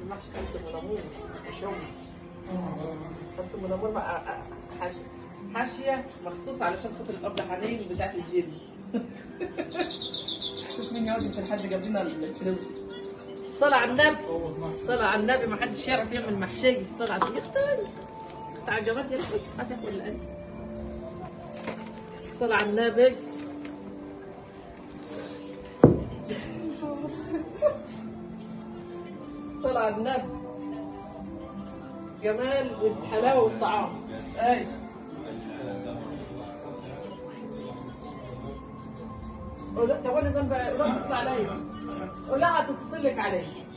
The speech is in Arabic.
المحشي كلت منامور مش هم. كلت منامور مع حاشيه مخصوص علشان خاطر الابله حنين بتاعت الجيم. شوف مين يقعد يمكن حد جاب لنا الفلوس. الصلاة على النبي، الصلاة على النبي، ما حدش يعرف يعمل محشي. الصلاة على النبي. اختي عجبت يا اخي اسف ولا ايه؟ الصلاة على النبي. الصلاة على النبي. جمال والحلاوة والطعام. اي لا طب انا ذنب لا تتصل عليا ولا هتتصل لك عليا.